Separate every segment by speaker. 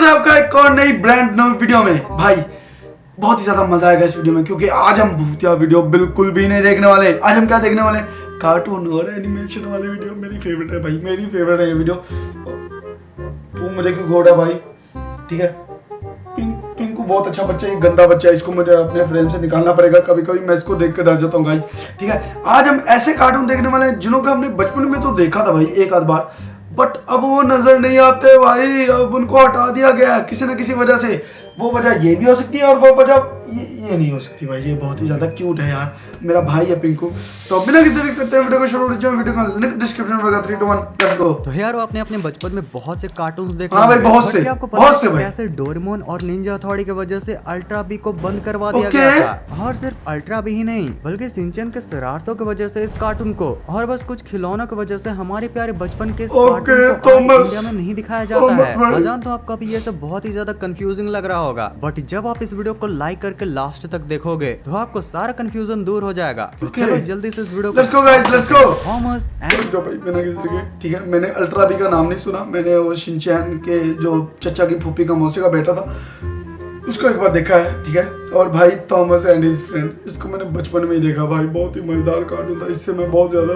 Speaker 1: है आपका एक और नई ब्रांड न्यू वीडियो में। भाई बहुत ही ज्यादा मजा आएगा इस वीडियो में, क्योंकि आज हम भूतिया वीडियो बिल्कुल भी नहीं देखने वाले। आज हम क्या देखने वाले, कार्टून और एनिमेशन वाले वीडियो। मेरी फेवरेट है भाई, मेरी फेवरेट है ये वीडियो। तू मुझे क्यों घोड़ा भाई, ठीक है। पिंकू बहुत अच्छा बच्चा है, ये गंदा बच्चा है, इसको मुझे अपने फ्रेम से निकालना पड़ेगा। कभी कभी मैं इसको देख कर डर जाता हूँ गाइस, ठीक है। आज हम ऐसे कार्टून देखने वाले हैं जिन्हों को हमने बचपन में तो देखा था भाई एक आध बार, बट अब वो नजर नहीं आते भाई। अब उनको हटा दिया गया किसी न किसी वजह से। वो वजह ये भी हो सकती है और वो वजह ये नहीं हो सकती भाई। ये बहुत ही ज्यादा क्यूट है यार, मेरा भाई है पिंकू। तो बिना किसी देरी करते हैं वीडियो को शुरू करते हैं। वीडियो का लिंक डिस्क्रिप्शन में होगा। 3 2 1 लेट्स गो।
Speaker 2: तो यार आपने अपने बचपन में बहुत से कार्टून्स देखे।
Speaker 1: हाँ भाई बहुत से,
Speaker 2: आपको
Speaker 1: बहुत से भाई।
Speaker 2: कैसे डोरेमोन और निंजा हथौड़ी की वजह से अल्ट्रा बी को बंद करवा दिया गया था। और सिर्फ अल्ट्रा बी ही नहीं, बल्कि सिंचन के शरारतों की वजह से इस कार्टून को और बस कुछ खिलौनों की वजह से हमारे प्यारे बचपन के इस कार्टून को आज इंडिया में नहीं दिखाया जाता है। मैं जानता हूँ आपको अभी ये सब बहुत ही ज्यादा कंफ्यूजिंग लग रहा होगा, बट जब आप इस वीडियो को लाइक करके लास्ट तक देखोगे तो आपको सारा कंफ्यूजन दूर हो जाएगा। तो चलो जल्दी से इस वीडियो को
Speaker 1: let's go guys, let's go.
Speaker 2: Thomas and
Speaker 1: जो भाई बिना किसी के, ठीक है। मैंने अल्ट्रा बी का नाम नहीं सुना, मैंने वो शिनचैन के जो चचा की फूफी का मौसी का बेटा था उसको एक बार देखा है, ठीक है। और भाई थॉमस एंड हिज फ्रेंड, इसको मैंने बचपन में ही देखा भाई। बहुत ही मजेदार कार्टून था, इससे मैं बहुत ज्यादा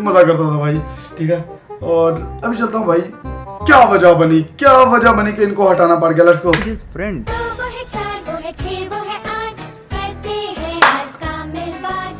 Speaker 1: मजा करता था भाई, ठीक है। और अभी चलता हूँ भाई, क्या वजह बनी कि इनको हटाना पड़ गया। Let's go.
Speaker 2: His friends.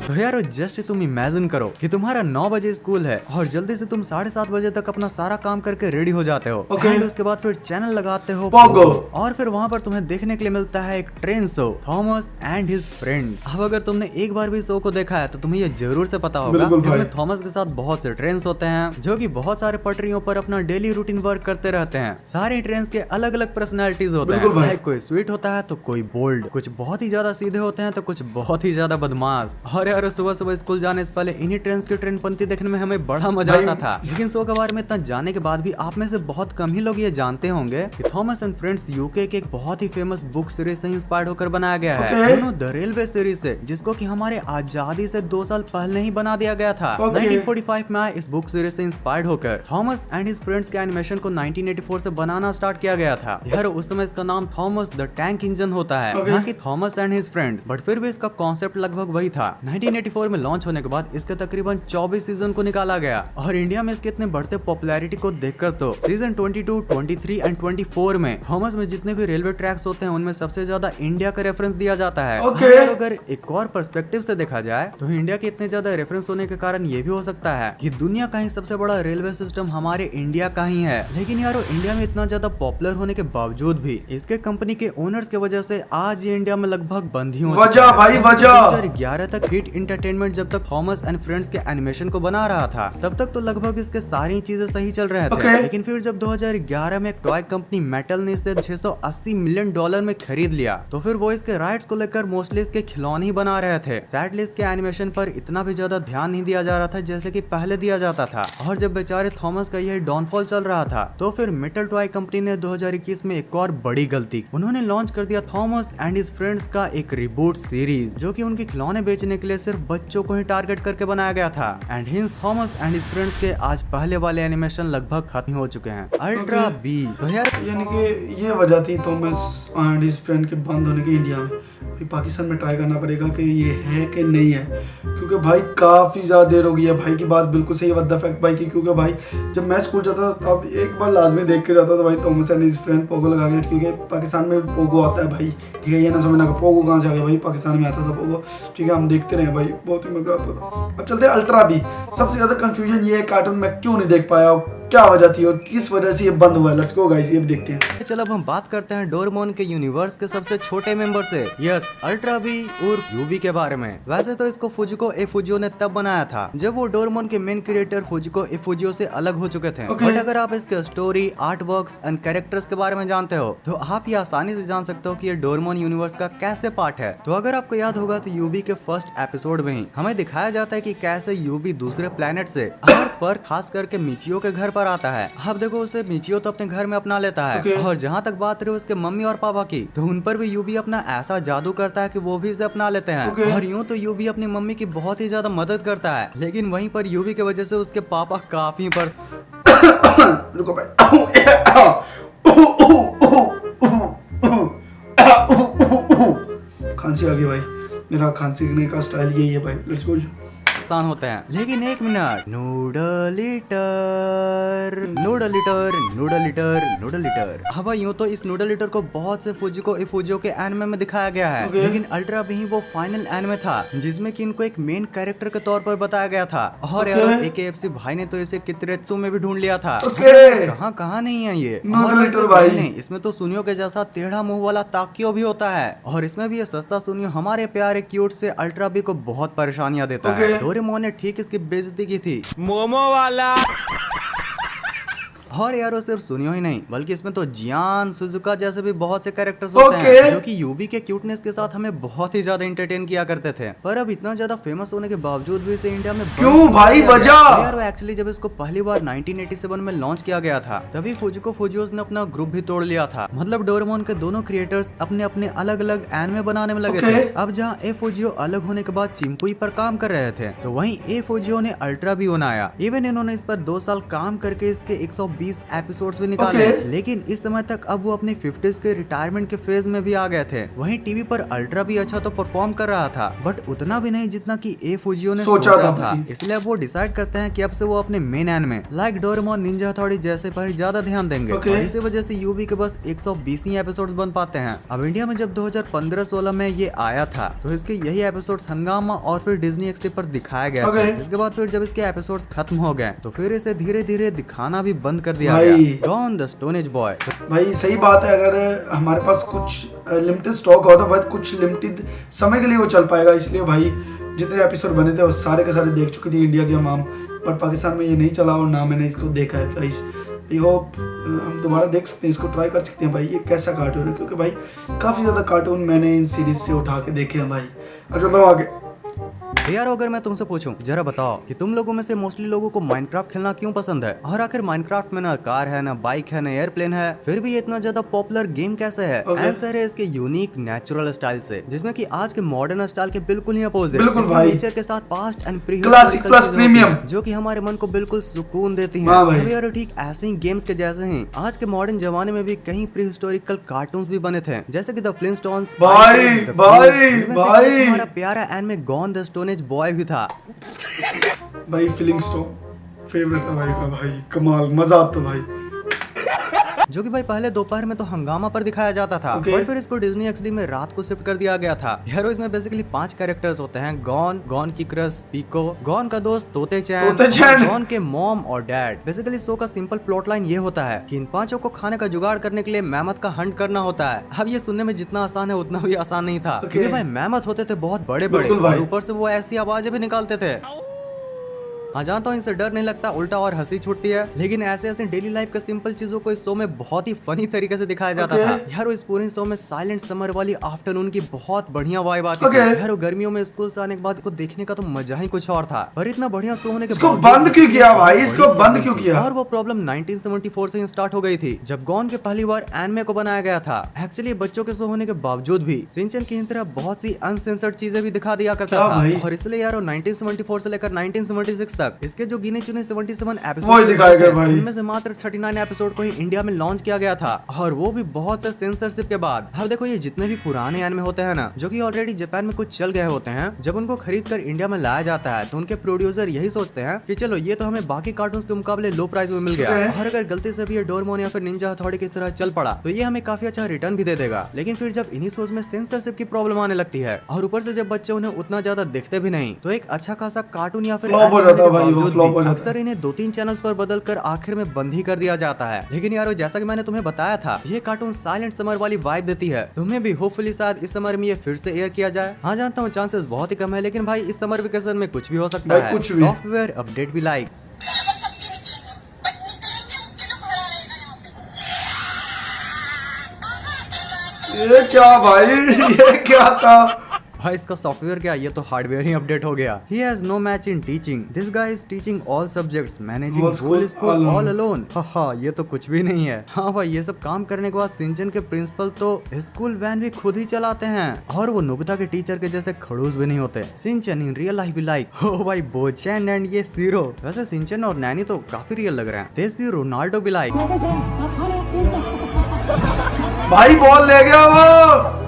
Speaker 2: तो यार जस्ट तुम इमेजिन करो कि तुम्हारा 9 बजे स्कूल है और जल्दी से तुम 7:30 बजे तक अपना सारा काम करके रेडी हो जाते हो।
Speaker 1: Okay.
Speaker 2: उसके बाद फिर चैनल लगाते हो
Speaker 1: पोगो।
Speaker 2: और फिर वहाँ पर तुम्हें देखने के लिए मिलता है एक train show, Thomas and his friends. अब अगर तुमने एक बार भी शो को देखा है तो तुम्हें ये जरूर से पता होगा इसमें थॉमस के साथ बहुत से ट्रेन्स होते हैं जो कि बहुत सारे पटरियों पर अपना डेली रूटीन वर्क करते रहते हैं। सारे ट्रेन्स के अलग अलग पर्सनैलिटीज होते हैं। कोई स्वीट होता है तो कोई बोल्ड, कुछ बहुत ही ज्यादा सीधे होते हैं तो कुछ बहुत ही ज्यादा बदमाश। और यार सुबह सुबह स्कूल जाने से पहले इन्हीं ट्रेन्स की ट्रेन पंक्ति देखने में हमें बड़ा मजा आता था। लेकिन शो के बारे में इतना जानने के बाद भी आप में से बहुत कम ही लोग ये जानते होंगे कि थॉमस एंड फ्रेंड्स यूके के एक बहुत ही फेमस बुक सीरीज से इंस्पायर्ड होकर बनाया गया है। दोनों द रेलवे सीरीज से, जिसको कि हमारे आजादी से 2 साल पहले ही बना दिया गया था। 1945 में इस बुक सीरीज से इंस्पायर्ड होकर थॉमस एंड हिज फ्रेंड्स के एनिमेशन को 1984 से बनाना स्टार्ट किया गया था। यार उस समय इसका नाम थॉमस द टैंक इंजन होता है, ना कि Thomas and his friends, but फिर भी इसका कॉन्सेप्ट लगभग वही था। 1984 में लॉन्च होने के बाद इसके तकरीबन 24 सीजन को निकाला गया और इंडिया में इसके इतने बढ़ते पॉपुलैरिटी को देखकर तो सीजन 22, 23 एंड 24 में थॉमस में जितने भी रेलवे ट्रैक्स होते हैं उनमें सबसे ज्यादा इंडिया का रेफरेंस दिया जाता है। अगर एक और पर्सपेक्टिव से देखा जाए तो इंडिया के इतने ज्यादा रेफरेंस होने के कारण ये भी हो सकता है कि दुनिया का ही सबसे बड़ा रेलवे सिस्टम हमारे इंडिया का ही है। लेकिन यार इंडिया में इतना ज्यादा पॉपुलर होने के बावजूद भी इसके कंपनी के ओनर्स की वजह से आज ये इंडिया में लगभग बंद ही हो चुका है। 2011 तक हिट एंटरटेनमेंट जब तक थॉमस एंड फ्रेंड्स के एनिमेशन को बना रहा था तब तक तो लगभग इसके सारी चीजें सही चल रहे थे। लेकिन फिर जब 2011 में एक टॉय कंपनी मेटल ने इसे $680 मिलियन में खरीद लिया तो फिर वो इसके राइट्स को लेकर मोस्टली इसके खिलौने ही बना रहे थे। सैडली इसके एनिमेशन पर इतना भी ज्यादा ध्यान नहीं दिया जा रहा था जैसे कि पहले दिया जाता था। और जब बेचारे थॉमस का यही डाउनफॉल चल रहा था तो फिर मेटल टॉय कंपनी ने 2021 में एक और बड़ी गलती, उन्होंने लॉन्च कर दिया थॉमस एंड हिज फ्रेंड्स का एक रिबूट सीरीज जो कि उनके खिलौने बेचने के लिए सिर्फ बच्चों को ही टारगेट करके बनाया गया था। And hints Thomas and his friends के आज पहले वाले एनिमेशन लगभग खत्म हो चुके हैं। अल्ट्रा बी तो यार
Speaker 1: यानी कि ये वजह थी थॉमस एंड हिज फ्रेंड के बंद होने की इंडिया में। फिर पाकिस्तान में ट्राई करना पड़ेगा कि ये है कि नहीं है, क्योंकि भाई काफ़ी ज़्यादा देर हो गई है। भाई की बात बिल्कुल सही है, व्हाट द फैक्ट भाई की। क्योंकि भाई जब मैं स्कूल जाता था तब एक बार लाजमी देख के जाता था भाई Thomas and his friend Pogo लगा के, क्योंकि पाकिस्तान में पोगो आता है भाई, ठीक है। ये ना समझना कि पोगो कहाँ से आ गया भाई, पाकिस्तान में आता था पोगो, ठीक है। हम देखते रहे भाई, बहुत ही मजा आता था। अब चलते हैं अल्ट्रा बी। सबसे ज़्यादा कन्फ्यूजन ये है कार्टून में क्यों नहीं देख पाया, क्या वजह थी और किस वजह से ये बंद हुआ है। लेट्स गो गाइस, ये भी देखते हैं।
Speaker 2: चलो अब हम बात करते हैं डोरेमोन के यूनिवर्स के सबसे छोटे मेंबर से, यस अल्ट्रा बी उर्फ यूबी के बारे में। वैसे तो इसको फुजिको ए फुजियो ने तब बनाया था जब वो डोरेमोन के मेन क्रिएटर फुजिको ए फुजियो से अलग हो चुके थे। बट अगर आप इसके story, art works and characters के बारे में जानते हो तो आप ये आसानी से जान सकते हो कि ये डोरेमोन यूनिवर्स का कैसे पार्ट है। तो अगर आपको याद होगा तो यूबी के फर्स्ट एपिसोड में ही हमें दिखाया जाता है कि कैसे यूबी दूसरे प्लेनेट से अर्थ पर खास करके मिचियो के घर पर आता है। अब देखो उसे मिचियो तो अपने घर में अपना लेता है और जहाँ तक बात रही उसके मम्मी और पापा की तो उन पर भी यूबी अपना ऐसा जादू करता है कि वो भी इसे अपना लेते हैं। और यूँ तो यूबी अपनी मम्मी की बहुत ही ज्यादा मदद करता है, लेकिन वहीं पर यूबी की वजह से उसके पापा काफी
Speaker 1: रुको भाई खांसी आ गई भाई, मेरा खांसी का स्टाइल यही है भाई। Let's go.
Speaker 2: आसान होते हैं, लेकिन एक minute, noodle eater, noodle eater, noodle eater, noodle eater. हाँ भाई, यूँ तो इस नूडल ईटर को बहुत से फुजियो के एनिमे में दिखाया गया है, लेकिन अल्ट्रा भी ही वो फाइनल एनिमे था जिसमें कि इनको एक मेन कैरेक्टर के तौर पर बताया गया था। और यार AKFC भाई ने तो इसे कितरेत्सु में भी ढूंढ लिया था। कहाँ नहीं है ये भाई। नहीं, इसमें तो सुनियो के जैसा टेढ़ा मुंह वाला ताकियो भी होता है, और इसमें भी ये सस्ता सुनियो हमारे प्यारे क्यूट से अल्ट्रा भी को बहुत परेशानियां देता है। डोरेमोन ने ठीक इसकी बेइज्जती की थी, मोमो वाला। और यार वो सिर्फ सुनियो ही नहीं, बल्कि इसमें तो जियान, सुजुका जैसे भी बहुत से कैरेक्टर्स होते हैं जो कि यूबी के क्यूटनेस के साथ हमें बहुत ही ज्यादा एंटरटेन किया करते थे। पर अब इतना ज्यादा फेमस होने के बावजूद भी इसे इंडिया में
Speaker 1: क्यों भाई बजा?
Speaker 2: यार एक्चुअली जब इसको पहली बार 1987 में लॉन्च किया गया था, तभी फुजिको फुजियोस ने अपना ग्रुप भी तोड़ लिया था। मतलब डोरेमोन के दोनों क्रिएटर्स अपने अपने अलग अलग एनिमे बनाने में लगे थे। अब जहाँ ए फुजियो अलग होने के बाद चिंपुई पर काम कर रहे थे, तो वहीं ए फुजियो ने अल्ट्रा भी बनाया। इवन इन्होंने इस पर 2 साल काम करके इसके 120 एपिसोड्स भी निकाले। लेकिन इस समय तक अब वो अपने 50s के रिटायरमेंट के फेज में भी आ गए थे। वहीं टीवी पर अल्ट्रा भी अच्छा तो परफॉर्म कर रहा था, बट उतना भी नहीं जितना कि ए फुजियो ने सोचा था। इसलिए अब वो डिसाइड करते हैं कि अब से वो अपने main anime like Doraemon, Ninja हथौड़ी जैसे पर ज्यादा ध्यान देंगे। और इसी वजह से यूबी के बस 120 ही एपिसोड्स बन पाते हैं। अब इंडिया में जब 2015-16 में ये आया था, तो इसके यही एपिसोड्स हंगामा और फिर डिज्नी एक्सटी पर दिखाया गया था। जिसके बाद फिर जब इसके एपिसोड्स खत्म हो गए, तो फिर इसे धीरे धीरे दिखाना भी बंद कर दिया गया। Gone the stone age boy.
Speaker 1: भाई सही बात है, अगर हमारे पास कुछ लिमिटेड स्टॉक हो तो भाई कुछ लिमिटेड समय के लिए वो चल पाएगा। इसलिए भाई जितने एपिसोड बने थे वो सारे के सारे देख चुकी थी इंडिया की अवाम, पर पाकिस्तान में ये नहीं चला और ना मैंने इसको देखा है। गाइस आई होप हम दोबारा देख सकते हैं, इसको ट्राई कर सकते हैं भाई। ये कैसा कार्टून है, क्योंकि भाई काफ़ी ज़्यादा कार्टून मैंने इन सीरीज से उठा के देखे हैं भाई। अच्छा तो आगे
Speaker 2: यार अगर मैं तुमसे पूछूं, जरा बताओ कि तुम लोगों में से मोस्टली लोगों को माइनक्राफ्ट खेलना क्यों पसंद है? और आखिर माइनक्राफ्ट में ना कार है, ना बाइक है, ना एयरप्लेन है, फिर भी ये इतना ज्यादा पॉपुलर गेम कैसे है? आंसर है इसके यूनिक नेचुरल स्टाइल से, जिसमें कि आज के मॉडर्न स्टाइल के बिल्कुल ही अपोजिट। नेचर के साथ past and
Speaker 1: classic plus premium,
Speaker 2: जो कि हमारे मन को बिल्कुल सुकून देती है। यार ठीक ऐसे ही गेम्स के जैसे ही आज के मॉडर्न जमाने में भी कई प्री हिस्टोरिकल कार्टून भी बने थे, जैसे की द फ्लिंटस्टोन्स। हमारा प्यारा anime gone the stone age boy भी था।
Speaker 1: भाई फ्लिंटस्टोन फेवरेट है भाई का, भाई कमाल मजा आता भाई।
Speaker 2: जो कि भाई पहले दोपहर में तो हंगामा पर दिखाया जाता था, और फिर इसको डिज्नी एक्सडी में रात को शिफ्ट कर दिया गया था। यार इसमें बेसिकली 5 कैरेक्टर्स होते हैं, गॉन, गॉन की क्रस, पीको, गॉन का दोस्त तोते चैन, गॉन के मॉम और डैड। बेसिकली शो का सिंपल प्लॉट लाइन ये होता है कि इन 5 को खाने का जुगाड़ करने के लिए मैमथ का हंट करना होता है। अब ये सुनने में जितना आसान है उतना भी आसान नहीं था, क्योंकि भाई मैमथ होते थे बहुत बड़े बड़े, और ऊपर से वो ऐसी आवाजें भी निकालते थे। हाँ जानता हूँ इनसे डर नहीं लगता, उल्टा और हंसी छूटती है, लेकिन ऐसे ऐसे डेली लाइफ के सिंपल चीजों को इस शो में बहुत ही फनी तरीके से दिखाया जाता था। यार इस पूरे शो में साइलेंट समर वाली आफ्टरनून की बहुत बढ़िया वाइब आती थी। यार गर्मियों में स्कूल से आने के बाद को देखने का तो मजा ही कुछ और था। पर इतना बढ़िया शो होने के बाद
Speaker 1: बंद क्यों किया भाई? इसको बंद क्यों किया?
Speaker 2: और वो प्रॉब्लम 1974 से स्टार्ट हो गई थी, जब गॉन के पहली बार एनिमे को बनाया गया था। एक्चुअली बच्चों के शो होने के बावजूद भी शिनचैन की तरह बहुत सी अनसेंसर्ड चीजें भी दिखा दिया करता था, और इसलिए यार 1974 से लेकर 1976 तक इसके जो गिने चुने 77 एपिसोड दिखाए गए भाई, इनमें से मात्र 39 एपिसोड को ही इंडिया में लॉन्च किया गया था, और वो भी बहुत से सेंसरशिप के बाद। अब देखो ये जितने भी पुराने एनिमे होते हैं ना, जो कि ऑलरेडी जापान में कुछ चल गए होते हैं, जब उनको खरीद कर इंडिया में लाया जाता है तो उनके प्रोड्यूसर यही सोचते हैं कि चलो ये तो हमें बाकी कार्टून्स के मुकाबले लो प्राइस में मिल गया, और अगर गलती से भी ये डोरेमोन या फिर निंजा हथौड़ी की तरह चल पड़ा तो ये हमें काफी अच्छा रिटर्न भी दे देगा। लेकिन फिर जब इन्हीं शोज में सेंसरशिप की प्रॉब्लम आने लगती है, और ऊपर से जब बच्चे उन्हें उतना ज्यादा देखते भी नहीं, तो एक अच्छा खासा कार्टून या फिर अक्सर इन्हें 2-3 चैनल्स पर बदलकर आखिर में बंद ही कर दिया जाता है। लेकिन यारो जैसा कि मैंने तुम्हें बताया था, ये कार्टून साइलेंट समर वाली वाइब देती है। तुम्हें भी होपफुली शायद इस समर में ये फिर से एयर किया जाए। हाँ जानता हूँ चांसेस बहुत ही कम है, लेकिन भाई इस समर वेकेशन में कुछ भी हो सकता है। सॉफ्टवेयर अपडेट भी लाइक
Speaker 1: ये क्या भाई, ये क्या था
Speaker 2: भाई? इसका सॉफ्टवेयर क्या, ये तो हार्डवेयर ही अपडेट हो गया। He has no match in teaching. This guy is teaching all subjects, managing whole school all alone. हाँ ये तो कुछ भी नहीं है। हाँ भाई ये सब काम करने के बाद शिनचैन के प्रिंसिपल तो स्कूल वैन भी खुद ही चलाते हैं, और वो नोबिता के टीचर के जैसे खड़ूस भी नहीं होते। शिनचैन इन रियल लाइफ भी लाइक हो भाई बोचैन एंड ये जीरो। वैसे शिनचैन और नैनी तो काफी रियल लग रहे हैं। देसी रोनाल्डो भी लाइक
Speaker 1: भाई बॉल ले गया वो।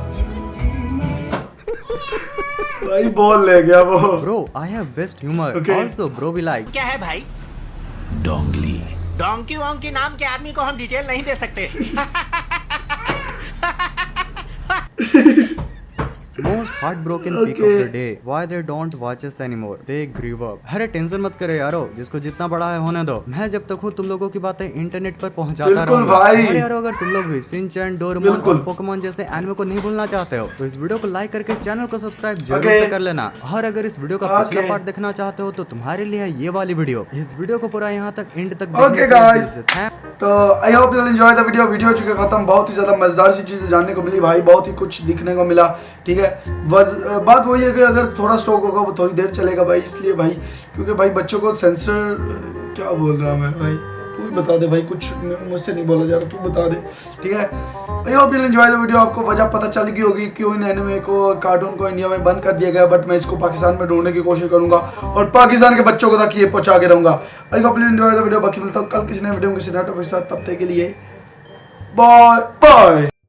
Speaker 1: भाई बोल ले गया वो।
Speaker 2: Bro, I have best humor.
Speaker 1: Okay.
Speaker 2: Also, bro be like.
Speaker 3: क्या है भाई?
Speaker 4: डोंगली।
Speaker 3: डोंकी वोंकी नाम के आदमी को हम डिटेल नहीं दे सकते।
Speaker 2: Most heartbroken peak of the day. Why they don't watch us anymore? They grew up. अरे टेंशन मत करे यारो, जिसको जितना बड़ा है होने दो। मैं जब तक हूँ तुम लोगों की बातें इंटरनेट पर पहुँचाता
Speaker 1: बिल्कुल
Speaker 2: रहूंगा।
Speaker 1: भाई।
Speaker 2: अरे यारो, अगर तुम लोग भी शिनचैन, डोरेमोन और पोकेमोन जैसे एनिमे को नहीं भूलना चाहते हो तो इस वीडियो को लाइक करके चैनल को सब्सक्राइब जरूर से कर लेना। और अगर इस वीडियो का पिछला पार्ट देखना चाहते हो तो तुम्हारे लिए है ये वाली वीडियो। इस वीडियो को पूरा यहाँ तक एंड तक
Speaker 1: Okay guys, तो I hope you enjoy the video. Video हो चुका खत्म। बहुत ही ज्यादा मजेदार सी चीजें जानने को मिली भाई, बहुत ही कुछ दिखने को मिला। ठीक है, बात वही है कि अगर थोड़ा स्टॉक होगा वो थोड़ी देर चलेगा भाई, इसलिए भाई क्योंकि भाई बच्चों को सेंसर क्या बोल रहा मैं भाई, तू ही बता दे भाई, कुछ मुझसे नहीं बोला जा रहा, तू बता दे। ठीक है, I hope you enjoy the video. आपको वजह पता चल गई होगी क्यों इन एनिमे को, कार्टून को इंडिया में बंद कर दिया गया, बट मैं इसको पाकिस्तान में ढूंढने की कोशिश करूंगा और पाकिस्तान के बच्चों को तक ये पहुंचा के रहूंगा। I hope you enjoy the video. बाकी मिलता हूँ कल किसी नए वीडियो में किसी नए टॉपिक के साथ, तब तक के लिए बाय बाय।